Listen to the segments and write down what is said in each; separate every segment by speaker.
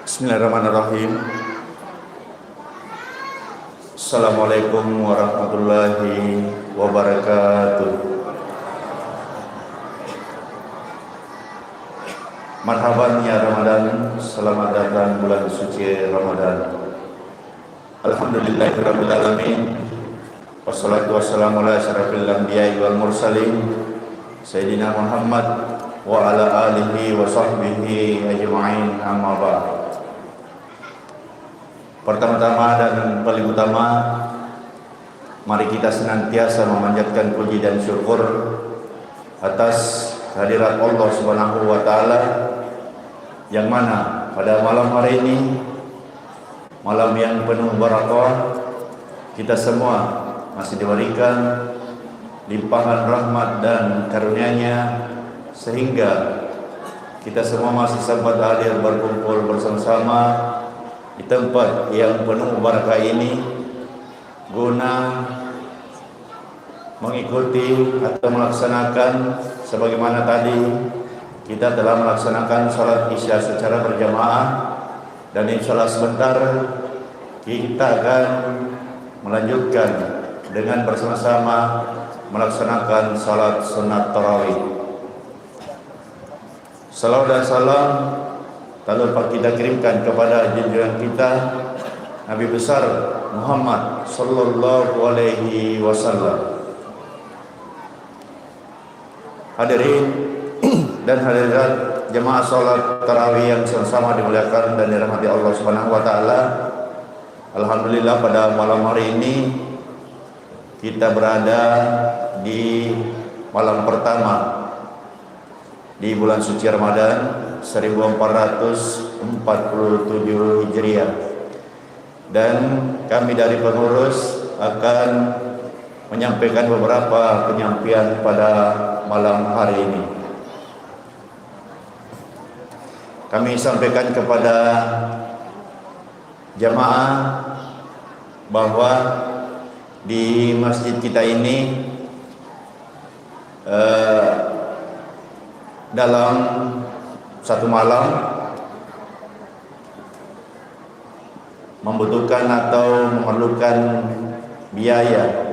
Speaker 1: Bismillahirrahmanirrahim. Assalamualaikum warahmatullahi wabarakatuh. Marhaban ya Ramadan, selamat datang bulan suci Ramadan. Alhamdulillahirabbil alamin. Wassalatu wassalamu ala asyrafil anbiya'i wal mursalin Sayyidina Muhammad wa ala alihi wa sahbihi ajma'in, amma ba'd. Pertama-tama dan paling utama, mari kita senantiasa memanjatkan puji dan syukur atas hadirat Allah Subhanahu wa taala, yang mana pada malam hari ini, malam yang penuh barakah, kita semua masih diberikan limpahan rahmat dan karunia-Nya, sehingga kita semua masih sempat hadir berkumpul bersama-sama di tempat yang penuh barakah ini guna mengikuti atau melaksanakan sebagaimana tadi kita telah melaksanakan salat Isya secara berjamaah, dan insyaallah sebentar kita akan melanjutkan dengan bersama-sama melaksanakan salat sunat tarawih. Salawat dan salam tak lupa kita kirimkan kepada junjungan kita Nabi besar Muhammad sallallahu alaihi wasallam. Hadirin dan hadirat jemaah salat tarawih yang sama-sama dimuliakan dan dirahmati Allah Subhanahu wa taala. Alhamdulillah pada malam hari ini kita berada di malam pertama di bulan suci Ramadan 1447 Hijriah, dan kami dari pengurus akan menyampaikan beberapa penyampaian pada malam hari ini. Kami sampaikan kepada jamaah bahwa di masjid kita ini dalam satu malam membutuhkan atau memerlukan biaya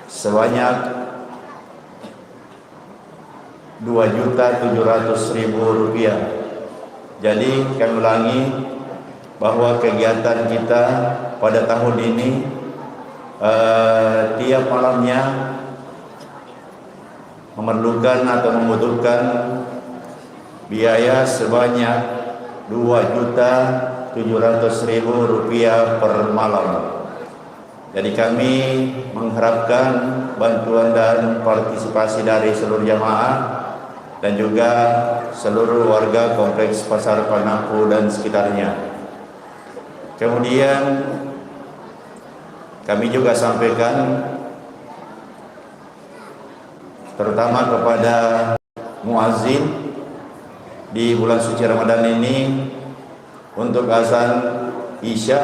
Speaker 1: sebanyak 2.700.000 rupiah. Jadi kami ulangi bahwa kegiatan kita pada tahun ini tiap malamnya memerlukan atau membutuhkan biaya sebanyak 2.700.000 rupiah per malam. Jadi kami mengharapkan bantuan dan partisipasi dari seluruh jamaah dan juga seluruh warga kompleks Pasar Panaku dan sekitarnya. Kemudian kami juga sampaikan terutama kepada muazzin di bulan suci Ramadan ini untuk azan Isya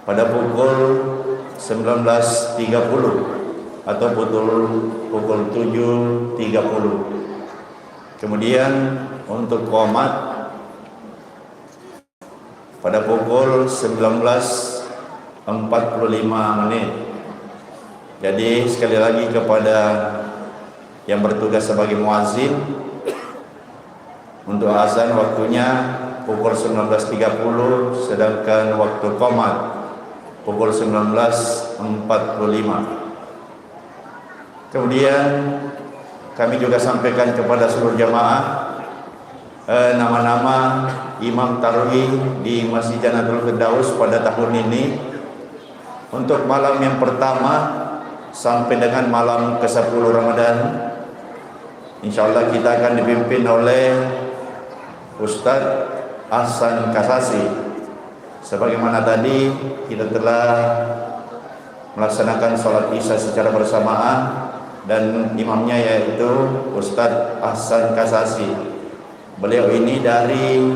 Speaker 1: pada pukul 19.30 atau pukul 7.30. Kemudian untuk qomat pada pukul 19.45 menit. Jadi sekali lagi kepada yang bertugas sebagai muazzin, untuk azan waktunya pukul 19.30, sedangkan waktu qomat pukul 19.45. Kemudian kami juga sampaikan kepada seluruh jamaah nama-nama imam tarawih di Masjid Jannatul Firdaus pada tahun ini. Untuk malam yang pertama sampai dengan malam ke-10 Ramadan, insyaallah kita akan dipimpin oleh Ustadz Ahsan Kasasi. Sebagaimana tadi kita telah melaksanakan sholat Isya secara bersamaan, dan imamnya yaitu Ustadz Ahsan Kasasi. Beliau ini dari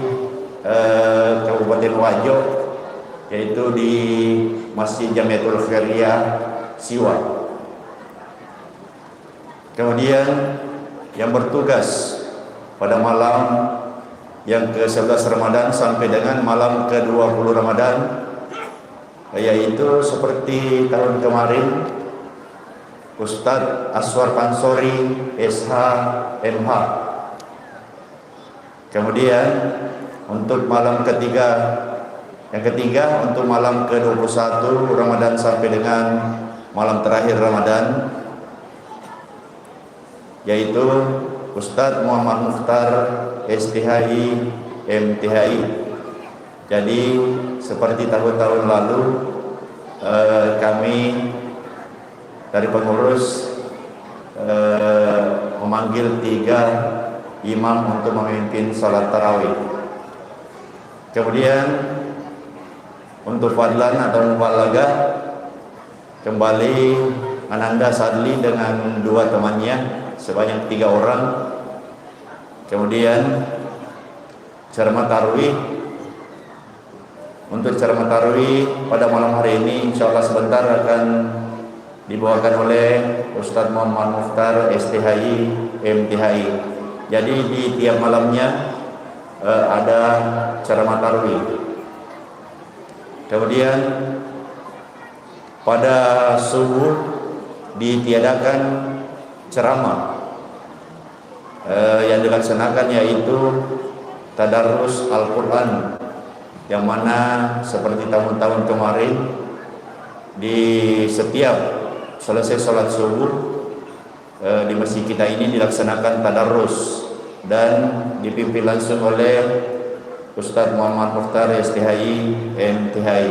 Speaker 1: Kabupaten Wajo, yaitu di Masjid Jamiatul Khairiyah Siwa. Kemudian yang bertugas pada malam yang ke-11 Ramadan sampai dengan malam ke-20 Ramadan, yaitu seperti tahun kemarin Ustadz Aswar Pansori SH MH. Kemudian untuk malam yang ketiga untuk malam ke-21 Ramadan sampai dengan malam terakhir Ramadan, yaitu Ustadz Muhammad Mukhtar STHI MTHI. Jadi seperti tahun-tahun lalu kami dari pengurus memanggil 3 imam untuk memimpin salat tarawih. Kemudian untuk fadlan atau mubalaghah kembali Ananda Sadli dengan 2 temannya sebanyak 3 orang. Kemudian ceramah tarawih. Untuk ceramah tarawih pada malam hari ini insyaallah sebentar akan dibawakan oleh Ustadz Muhammad Mukhtar STHI MTHI. Jadi di tiap malamnya ada ceramah tarawih. Kemudian pada subuh ditiadakan ceramah yang dilaksanakan, yaitu tadarus Al-Quran, yang mana seperti tahun-tahun kemarin di setiap selesai sholat subuh di masjid kita ini dilaksanakan tadarus dan dipimpin langsung oleh Ustadz Muhammad Mukhtar STHI MTHI.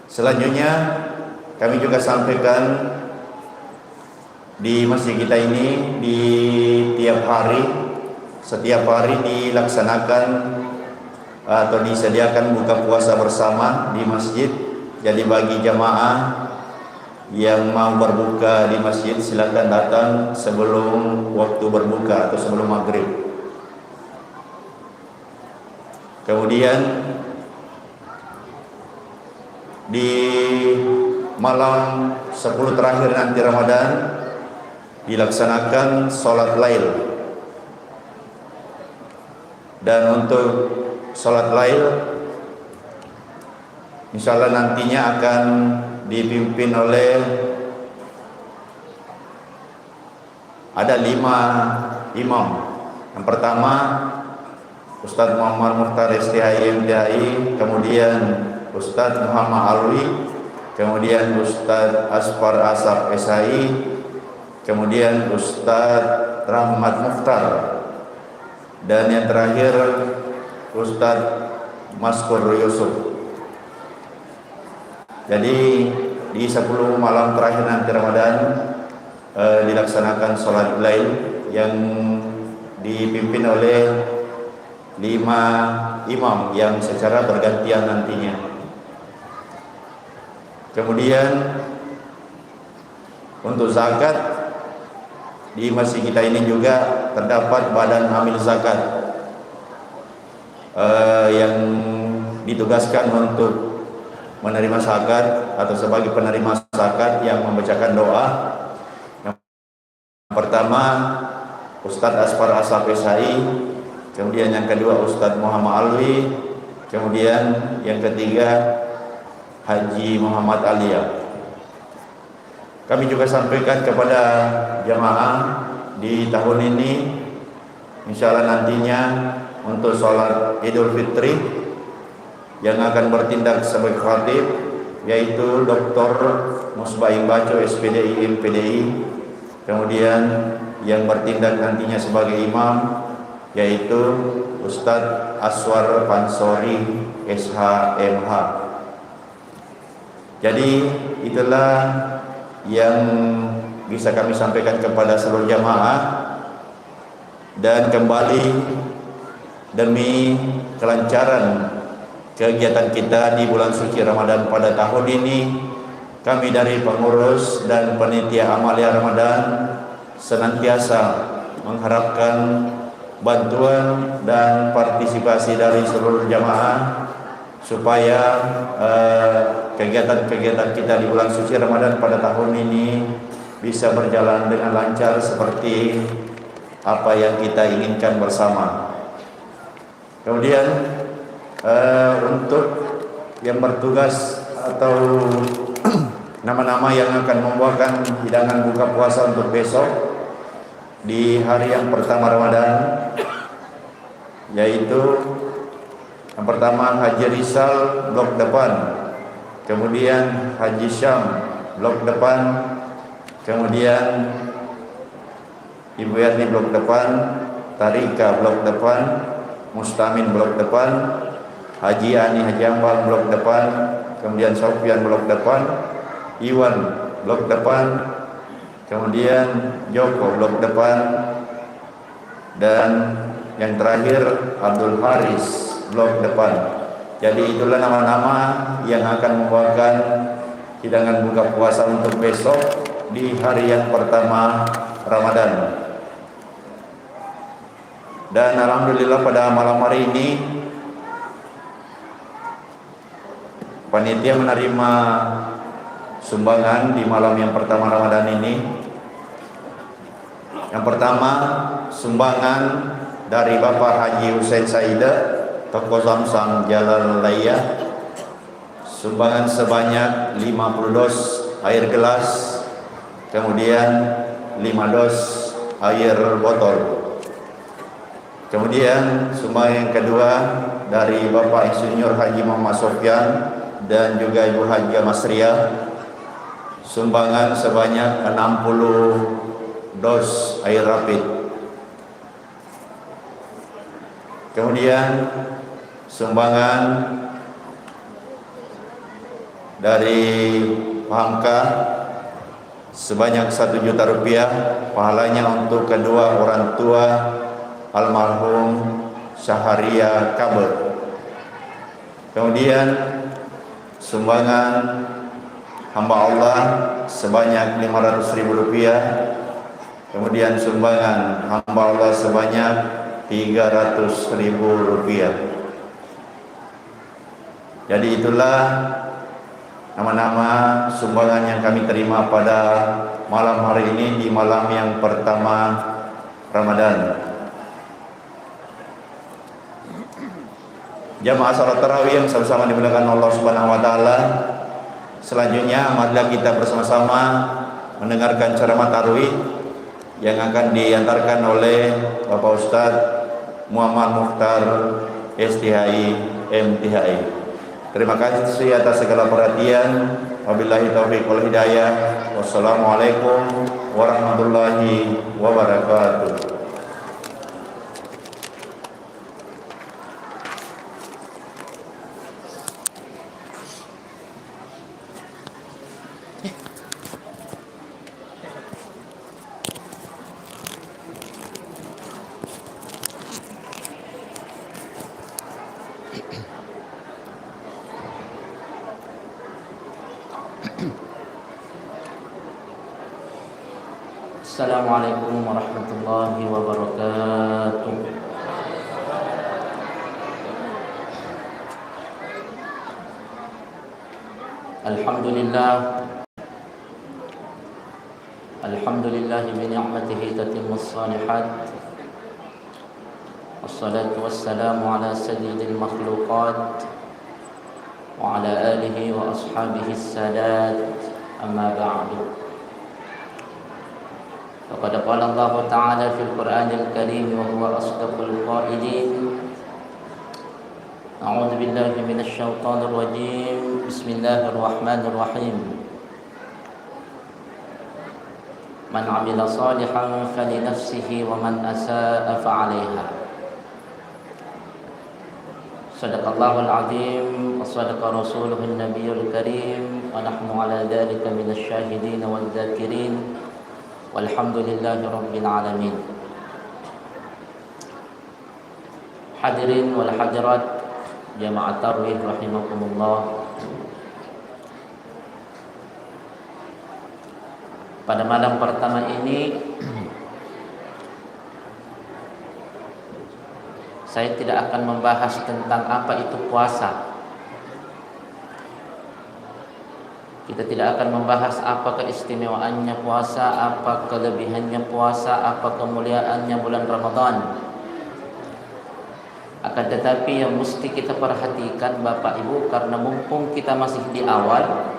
Speaker 1: Selanjutnya kami juga sampaikan di masjid kita ini di setiap hari dilaksanakan atau disediakan buka puasa bersama di masjid. Jadi bagi jamaah yang mau berbuka di masjid silakan datang sebelum waktu berbuka atau sebelum maghrib. Kemudian di malam 10 terakhir nanti Ramadan dilaksanakan sholat lail. Dan untuk sholat lail insyaallah nantinya akan dipimpin oleh ada 5 imam. Yang pertama Ustadz Muhammad Mukhtar STHI MTHI, kemudian Ustadz Muhammad Alwi, kemudian Ustadz Asfar Asaf SHI, kemudian Ustadz Rahmat Mukhtar, dan yang terakhir Ustadz Maskur Yusuf. Jadi di 10 malam terakhir nanti Ramadan dilaksanakan sholat lail yang dipimpin oleh 5 imam yang secara bergantian nantinya. Kemudian untuk zakat di masjid kita ini juga terdapat badan amil zakat yang ditugaskan untuk menerima zakat atau sebagai penerima zakat yang membacakan doa. Yang pertama Ustadz Asfar Asaf SHI, kemudian yang kedua Ustadz Muhammad Alwi, kemudian yang ketiga Haji Muhammad Alia. Kami juga sampaikan kepada jamaah di tahun ini insyaallah nantinya untuk sholat Idul Fitri yang akan bertindak sebagai khatib yaitu Dr. Musbaing Baco SPDI MPDI, kemudian yang bertindak nantinya sebagai imam yaitu Ustadz Aswar Pansori SHMH. Jadi itulah yang bisa kami sampaikan kepada seluruh jamaah, dan kembali demi kelancaran kegiatan kita di bulan suci Ramadan pada tahun ini, kami dari pengurus dan panitia amalia Ramadan senantiasa mengharapkan bantuan dan partisipasi dari seluruh jamaah supaya kegiatan-kegiatan kita di bulan suci Ramadan pada tahun ini bisa berjalan dengan lancar seperti apa yang kita inginkan bersama. Kemudian untuk yang bertugas atau nama-nama yang akan membawakan hidangan buka puasa untuk besok di hari yang pertama Ramadan, yaitu yang pertama Haji Rizal blok depan, kemudian Haji Syam blok depan, kemudian Ibu Yarni blok depan, Tarika blok depan, Mustamin blok depan, Haji Ani Haji Ambal blok depan, kemudian Sofian blok depan, Iwan blok depan, kemudian Joko blok depan, dan yang terakhir Abdul Haris blok depan. Jadi itulah nama-nama yang akan membawakan hidangan buka puasa untuk besok di hari yang pertama Ramadan. Dan alhamdulillah pada malam hari ini panitia menerima sumbangan di malam yang pertama Ramadan ini. Yang pertama, sumbangan dari Bapak Haji Husain Saida, Toko Zamzam Jalalaya, sumbangan sebanyak 50 dos air gelas, kemudian 5 dos air botol. Kemudian sumbangan yang kedua dari Bapak Insinyur Haji Muhammad Sofyan dan juga Ibu Haji Masriah, sumbangan sebanyak 60 dos air rapid. Kemudian sumbangan dari Pahamka sebanyak 1 juta rupiah, pahalanya untuk kedua orang tua almarhum Syaharia Kabel. Kemudian sumbangan hamba Allah sebanyak 500.000 rupiah. Kemudian sumbangan hamba Allah sebanyak 300.000 rupiah. Jadi itulah nama-nama sumbangan yang kami terima pada malam hari ini di malam yang pertama Ramadan. Jamaah salat tarawih yang sama-sama dimuliakan Allah Subhanahu wa taala. Selanjutnya marilah kita bersama-sama mendengarkan ceramah tarawih yang akan diantarkan oleh Bapak Ustadz Muhammad Mukhtar STHI MTHI. Terima kasih atas segala perhatian. Wabillahi taufiq wal hidayah. Wassalamualaikum warahmatullahi wabarakatuh.
Speaker 2: Assalamualaikum warahmatullahi wabarakatuh. Alhamdulillah bi ni'matihi tatimmus shalihat. Wassalatu wassalamu ala sayyidil makhluqat wa ala alihi wa ashabihi sadat. Amma ba'du. Faqad qala Allah Ta'ala fil Qur'anil Karim wa huwa asdaqul qailin. A'udzu billahi minasy syaithanir rajim. Bismillahirrahmanirrahim. Man 'amila shalihan falinafsihi wa man asaa'a fa'alaiha. Sadaqallahul 'azim wa sadaqa rasuluhun nabiyyul karim wa nahnu 'ala dzalika minasy syahidin wal dzakirin. Walhamdulillahi rabbil alamin. Hadirin wal hadirat jamaah tarawih rahimakumullah. Pada malam pertama ini saya tidak akan membahas tentang apa itu puasa. Kita tidak akan membahas apa keistimewaannya puasa, apa kelebihannya puasa, apa kemuliaannya bulan Ramadan. Akan tetapi yang mesti kita perhatikan Bapak Ibu, karena mumpung kita masih di awal,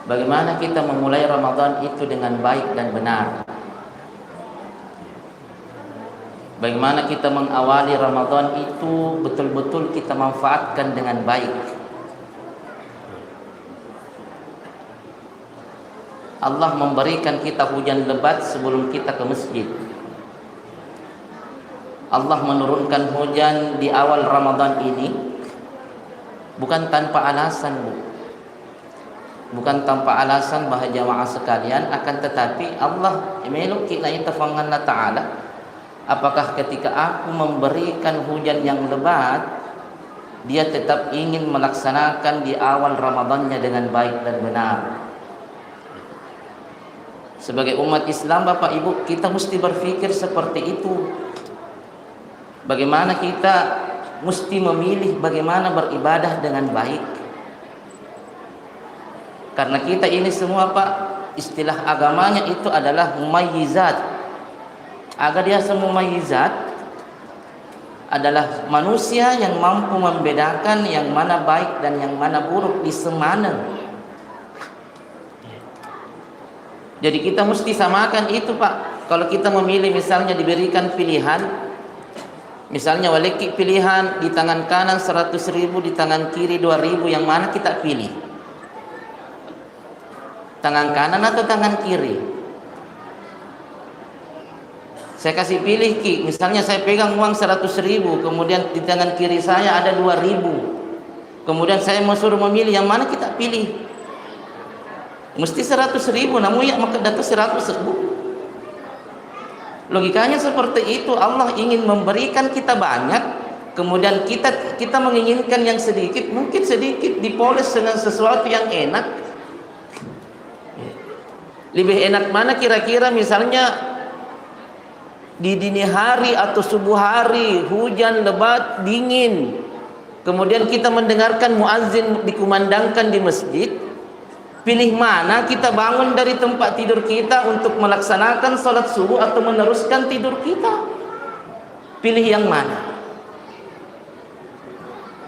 Speaker 2: bagaimana kita memulai Ramadan itu dengan baik dan benar. Bagaimana kita mengawali Ramadan itu betul-betul kita manfaatkan dengan baik. Allah memberikan kita hujan lebat sebelum kita ke masjid. Allah menurunkan hujan di awal Ramadan ini bukan tanpa alasan, Bu. Bukan tanpa alasan bahwa jamaah sekalian, akan tetapi Allah meluk kita tafanganna ta'ala. Apakah ketika aku memberikan hujan yang lebat, dia tetap ingin melaksanakan di awal Ramadannya dengan baik dan benar. Sebagai umat Islam Bapak Ibu, kita mesti berpikir seperti itu. Bagaimana kita mesti memilih bagaimana beribadah dengan baik. Karena kita ini semua Pak, istilah agamanya itu adalah mumayyizat. Agar dia semua mumayyizat adalah manusia yang mampu membedakan yang mana baik dan yang mana buruk di semana. Jadi kita mesti samakan itu Pak. Kalau kita memilih misalnya diberikan pilihan, misalnya waliki pilihan di tangan kanan 100.000, di tangan kiri 2.000, yang mana kita pilih? Tangan kanan atau tangan kiri? Saya kasih pilih Ki, misalnya saya pegang uang 100.000, kemudian di tangan kiri saya ada 2.000. Kemudian saya mau suruh memilih, yang mana kita pilih? Mesti 100.000, namun ya maka data 100.000. Logikanya seperti itu. Allah ingin memberikan kita banyak, kemudian kita menginginkan yang sedikit, mungkin sedikit dipoles dengan sesuatu yang enak. Lebih enak mana kira-kira, misalnya di dini hari atau subuh hari, hujan lebat dingin, kemudian kita mendengarkan muazzin dikumandangkan di masjid. Pilih mana kita bangun dari tempat tidur kita untuk melaksanakan salat subuh atau meneruskan tidur kita? Pilih yang mana?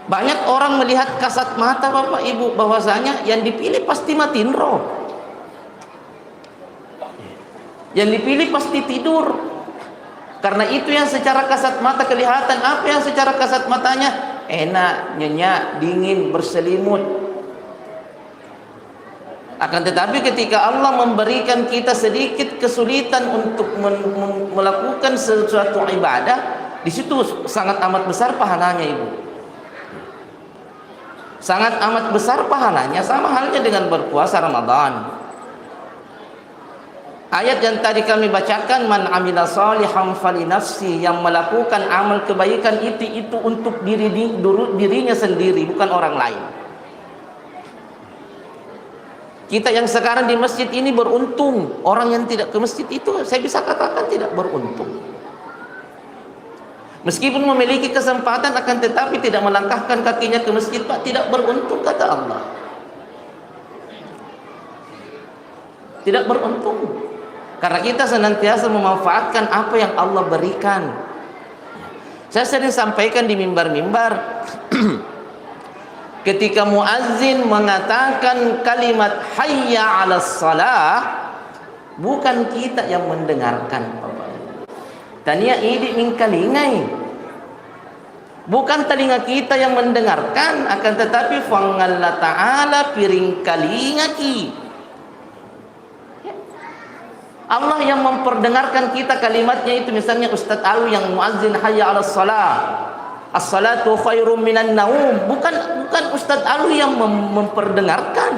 Speaker 2: Banyak orang melihat kasat mata Bapak Ibu, bahwasanya yang dipilih pasti matiin roh. Yang dipilih pasti tidur. Karena itu yang secara kasat mata kelihatan. Apa yang secara kasat matanya? Enak, nyenyak, dingin, berselimut. Akan tetapi ketika Allah memberikan kita sedikit kesulitan untuk melakukan sesuatu ibadah, di situ sangat amat besar pahalanya Ibu. Sangat amat besar pahalanya, sama halnya dengan berpuasa Ramadan. Ayat yang tadi kami bacakan, man amila shalihan falinafsi, yang melakukan amal kebaikan itu untuk dirinya sendiri, bukan orang lain. Kita yang sekarang di masjid ini beruntung. Orang yang tidak ke masjid itu saya bisa katakan tidak beruntung. Meskipun memiliki kesempatan, akan tetapi tidak melangkahkan kakinya ke masjid, Pak, tidak beruntung kata Allah. Tidak beruntung. Karena kita senantiasa memanfaatkan apa yang Allah berikan. Saya sering sampaikan di mimbar-mimbar. Ketika muazzin mengatakan kalimat hayya 'alas shalah, bukan kita yang mendengarkan, Bapak. Tania idi min kalingai. Bukan telinga kita yang mendengarkan, akan tetapi fangalla ta'ala piring kalingaki. Allah yang memperdengarkan kita kalimatnya itu. Misalnya Ustaz Alwi yang muazzin hayya 'alas shalah, as-salatu khairum minan naum. Bukan Ustaz Alwi yang memperdengarkan,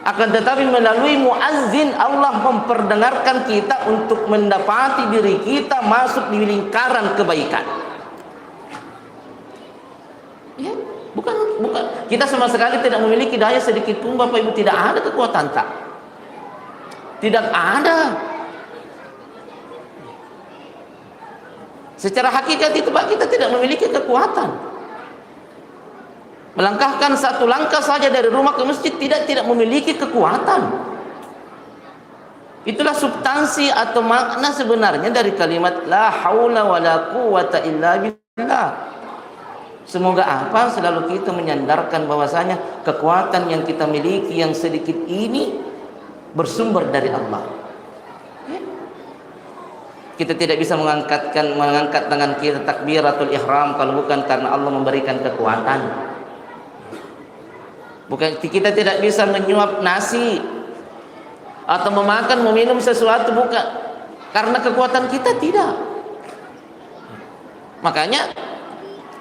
Speaker 2: akan tetapi melalui muazzin Allah memperdengarkan kita untuk mendapati diri kita masuk di lingkaran kebaikan. Ya, bukan kita sama sekali tidak memiliki daya sedikit pun Bapak Ibu, tidak ada kekuatan tak. Tidak ada. Secara hakikat itu Pak, kita tidak memiliki kekuatan. Melangkahkan satu langkah saja dari rumah ke masjid tidak memiliki kekuatan. Itulah substansi atau makna sebenarnya dari kalimat la haula wala quwata illa billah. Semoga apa selalu kita menyandarkan bahwasanya kekuatan yang kita miliki yang sedikit ini bersumber dari Allah. Kita tidak bisa mengangkat tangan kita takbiratul ihram kalau bukan karena Allah memberikan kekuatan. Bukan, kita tidak bisa menyuap nasi atau meminum sesuatu bukan karena kekuatan kita, tidak. Makanya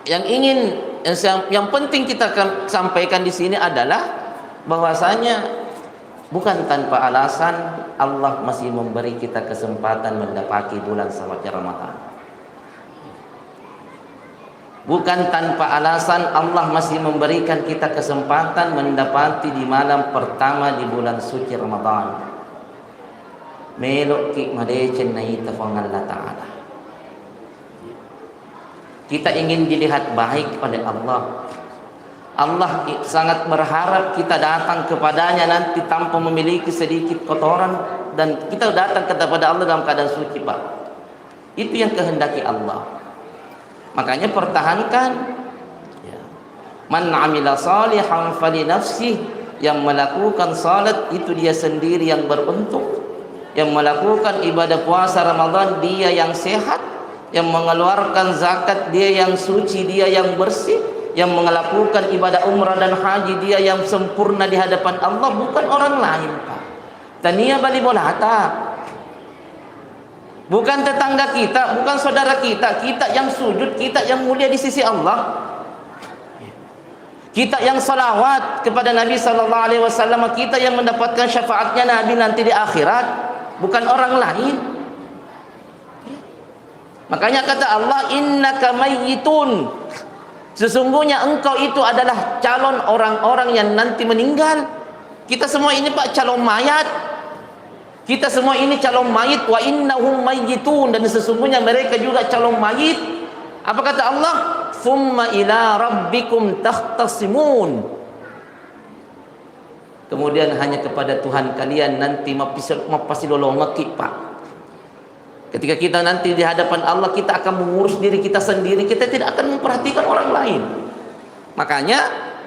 Speaker 2: yang penting kita sampaikan di sini adalah bahwasanya bukan tanpa alasan Allah masih memberi kita kesempatan mendapati bulan suci Ramadan. Bukan tanpa alasan Allah masih memberikan kita kesempatan mendapati di malam pertama di bulan suci Ramadan. Melok ki madecen na itafang Allah Ta'ala. Kita ingin dilihat baik oleh Allah. Allah sangat berharap kita datang kepadanya nanti tanpa memiliki sedikit kotoran, dan kita datang kepada Allah dalam keadaan suci, Pak. Itu yang kehendaki Allah. Makanya pertahankan man amila salihan fali nafsih, yang melakukan salat itu dia sendiri yang beruntung, yang melakukan ibadah puasa Ramadan dia yang sehat, yang mengeluarkan zakat dia yang suci, dia yang bersih, yang melakukan ibadah umrah dan haji dia yang sempurna di hadapan Allah, bukan orang lain, Pak. Tania bali bolata. Bukan tetangga kita, bukan saudara kita, kita yang sujud, kita yang mulia di sisi Allah, kita yang salawat kepada Nabi sallallahu alaihi wasallam, kita yang mendapatkan syafaatnya Nabi nanti di akhirat, bukan orang lain. Makanya kata Allah, innaka mayyitun, sesungguhnya engkau itu adalah calon orang-orang yang nanti meninggal. Kita semua ini, Pak, calon mayat. Kita semua ini calon mayit, wa innahum mayyitun, dan sesungguhnya mereka juga calon mayit. Apa kata Allah? Thumma ila rabbikum tahtasimun. Kemudian hanya kepada Tuhan kalian nanti mapasilolongaki, Pak. Ketika kita nanti di hadapan Allah, kita akan mengurus diri kita sendiri, kita tidak akan memperhatikan orang lain. Makanya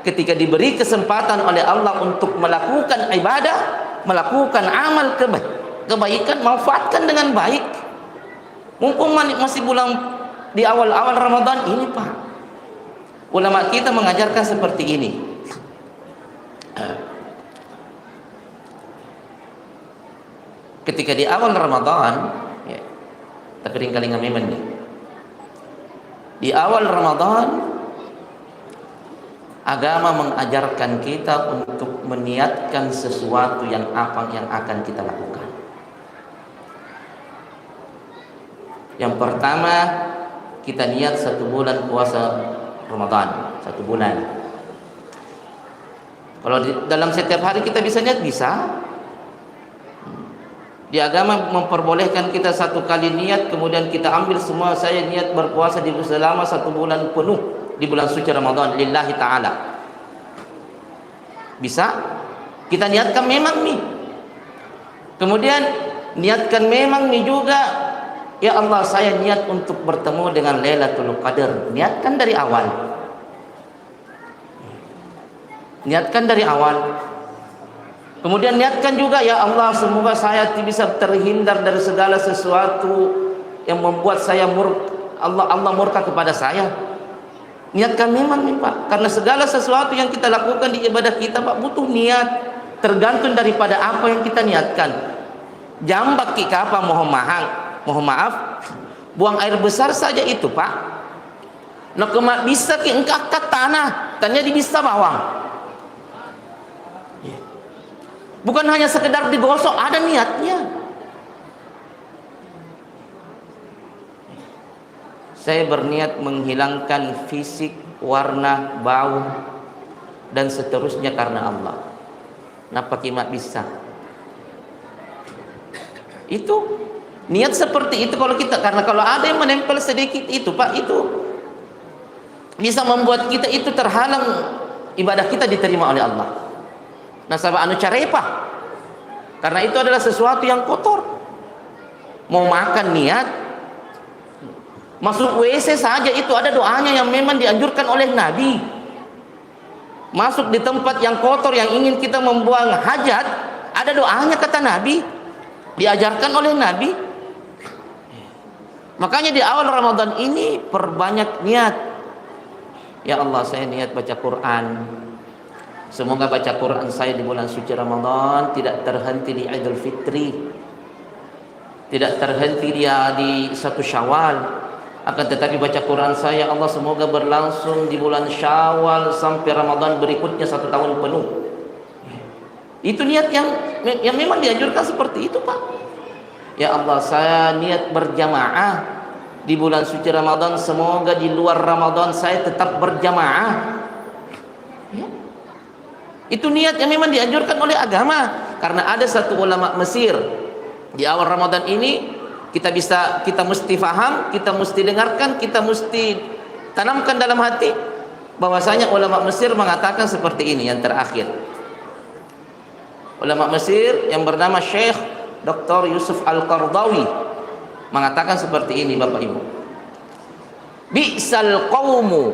Speaker 2: ketika diberi kesempatan oleh Allah untuk melakukan ibadah, melakukan amal kebaikan, manfaatkan dengan baik. Mumpung masih bulan di awal-awal Ramadan ini, Pak. Ulama kita mengajarkan seperti ini. Ketika di awal Ramadan, tapi kali ngameman nih. Di awal Ramadan, agama mengajarkan kita untuk meniatkan sesuatu yang akan kita lakukan. Yang pertama, kita niat 1 bulan puasa Ramadan, 1 bulan. Kalau dalam setiap hari kita bisa niat, bisa. Di agama memperbolehkan kita 1 kali niat, kemudian kita ambil semua, saya niat berpuasa selama 1 bulan penuh di bulan suci Ramadan lillahi ta'ala. Bisa kita niatkan memang nih. Kemudian niatkan memang nih juga, ya Allah, saya niat untuk bertemu dengan Lailatul Qadar. Niatkan dari awal. Niatkan dari awal. Kemudian niatkan juga, ya Allah, semoga saya bisa terhindar dari segala sesuatu yang membuat saya Allah murka kepada saya. Niatkan memang nih, Pak, karena segala sesuatu yang kita lakukan di ibadah kita, Pak, butuh niat, tergantung daripada apa yang kita niatkan. Jambak ki apa mohon maaf, buang air besar saja itu, Pak. Nak bisa ki engkak kat tanah, tanya di bisa bawang. Bukan hanya sekedar digosok, ada niatnya. Saya berniat menghilangkan fisik, warna, bau, dan seterusnya karena Allah. Napa kimak bisa? Itu niat seperti itu kalau kita, karena kalau ada yang menempel sedikit itu, Pak, itu bisa membuat kita itu terhalang ibadah kita diterima oleh Allah. Nasabah anu carepah. Karena itu adalah sesuatu yang kotor. Mau makan niat, masuk WC saja itu ada doanya yang memang dianjurkan oleh Nabi. Masuk di tempat yang kotor yang ingin kita membuang hajat, ada doanya kata Nabi, diajarkan oleh Nabi. Makanya di awal Ramadan ini perbanyak niat. Ya Allah, saya niat baca Quran. Semoga baca Quran saya di bulan suci Ramadan tidak terhenti di Idul Fitri, tidak terhenti dia di 1 Syawal, akan tetapi baca Quran saya Allah semoga berlangsung di bulan Syawal sampai Ramadan berikutnya 1 tahun penuh. Itu niat yang memang dianjurkan seperti itu, Pak. Ya Allah, saya niat berjamaah di bulan suci Ramadan, semoga di luar Ramadan saya tetap berjamaah. Ya. Itu niat yang memang dianjurkan oleh agama. Karena ada satu ulama Mesir di awal Ramadan ini, kita mesti faham, kita mesti dengarkan, kita mesti tanamkan dalam hati bahwasanya ulama Mesir mengatakan seperti ini yang terakhir. Ulama Mesir yang bernama Syekh Dr. Yusuf Al-Qardawi mengatakan seperti ini, Bapak Ibu. Bi'sal qaumu,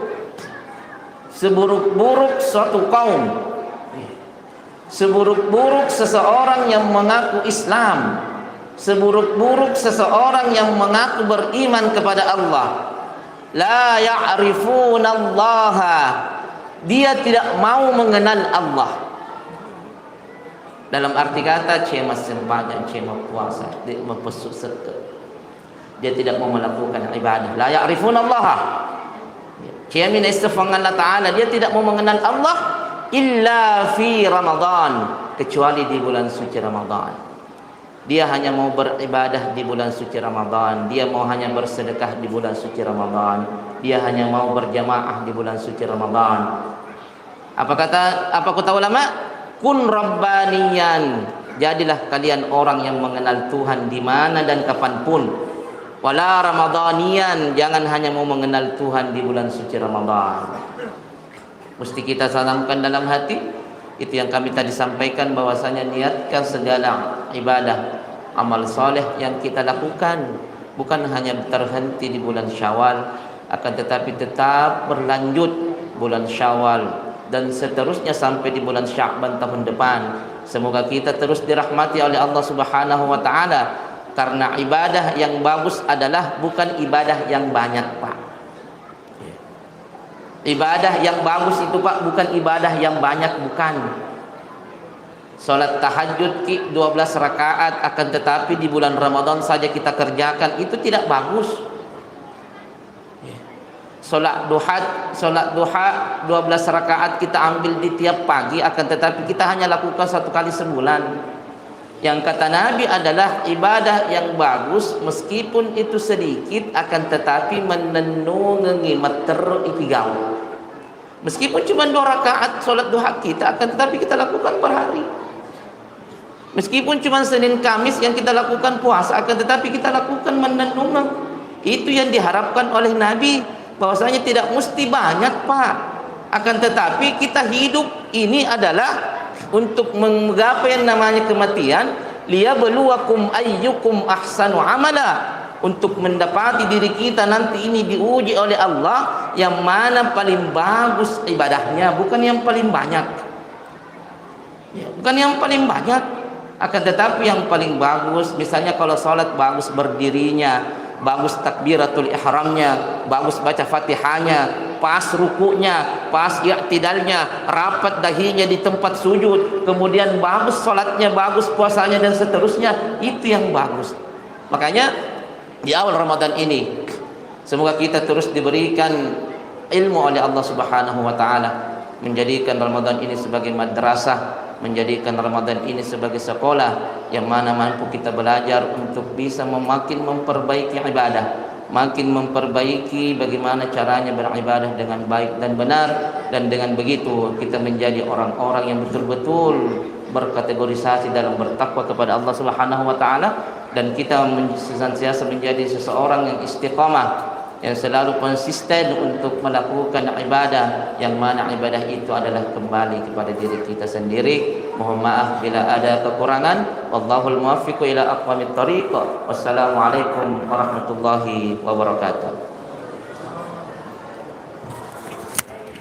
Speaker 2: seburuk-buruk suatu kaum, seburuk-buruk seseorang yang mengaku Islam, seburuk-buruk seseorang yang mengaku beriman kepada Allah, la ya'rifunallaha, dia tidak mau mengenal Allah. Dalam arti kata cema sembahyang, cema puasa, dia mempesuk serta, dia tidak mau melakukan ibadah. La ya'rifunallaha, cema istighfar Allah Ta'ala, dia tidak mau mengenal Allah illa fi Ramadan, kecuali di bulan suci Ramadan. Dia hanya mau beribadah di bulan suci Ramadan, dia mau hanya bersedekah di bulan suci Ramadan, dia hanya mau berjamaah di bulan suci Ramadan. Apa kata ulama? Kun rabbaniyan, jadilah kalian orang yang mengenal Tuhan di mana dan kapanpun. Wala ramadaniyan, jangan hanya mau mengenal Tuhan di bulan suci Ramadan. Mesti kita tanamkan dalam hati. Itu yang kami tadi sampaikan, bahwasanya niatkan segala ibadah, amal soleh yang kita lakukan bukan hanya terhenti di bulan Syawal, akan tetapi tetap berlanjut bulan Syawal dan seterusnya sampai di bulan Sya'ban tahun depan. Semoga kita terus dirahmati oleh Allah Subhanahu wa taala, karena ibadah yang bagus adalah bukan ibadah yang banyak, Pak. Ibadah yang bagus itu, Pak, bukan ibadah yang banyak, bukan. Salat tahajud 12 rakaat akan tetapi di bulan Ramadan saja kita kerjakan, itu tidak bagus. Salat duha 12 rakaat kita ambil di tiap pagi, akan tetapi kita hanya lakukan 1 kali sebulan. Yang kata Nabi adalah ibadah yang bagus meskipun itu sedikit, akan tetapi menenungi mater ikigau. Meskipun cuma 2 rakaat salat duha kita, akan tetapi kita lakukan per hari. Meskipun cuma Senin Kamis yang kita lakukan puasa, akan tetapi kita lakukan menenung. Itu yang diharapkan oleh Nabi, bahwasanya tidak mesti banyak, Pak. Akan tetapi kita hidup ini adalah untuk menggapai yang namanya kematian, liyabluwakum ayyukum ahsanu amala, untuk mendapati diri kita nanti ini diuji oleh Allah yang mana paling bagus ibadahnya, bukan yang paling banyak. Ya, bukan yang paling banyak, akan tetapi yang paling bagus. Misalnya kalau salat bagus berdirinya, bagus takbiratul ihramnya, bagus baca Fatihahnya, pas rukunya, pas i'tidalnya, rapat dahinya di tempat sujud, kemudian bagus salatnya, bagus puasanya dan seterusnya, itu yang bagus. Makanya di awal Ramadan ini semoga kita terus diberikan ilmu oleh Allah Subhanahu wa taala, menjadikan Ramadan ini sebagai madrasah, menjadikan Ramadan ini sebagai sekolah yang mana mampu kita belajar untuk bisa makin memperbaiki ibadah, makin memperbaiki bagaimana caranya beribadah dengan baik dan benar, dan dengan begitu kita menjadi orang-orang yang betul-betul berkategorisasi dalam bertakwa kepada Allah Subhanahu wa taala, dan kita senantiasa menjadi seseorang yang istiqamah yang selalu konsisten untuk melakukan ibadah, yang mana ibadah itu adalah kembali kepada diri kita sendiri. Mohon maaf bila ada kekurangan. Wallahul muwaffiq ila aqwamit thariq. Wassalamualaikum warahmatullahi wabarakatuh.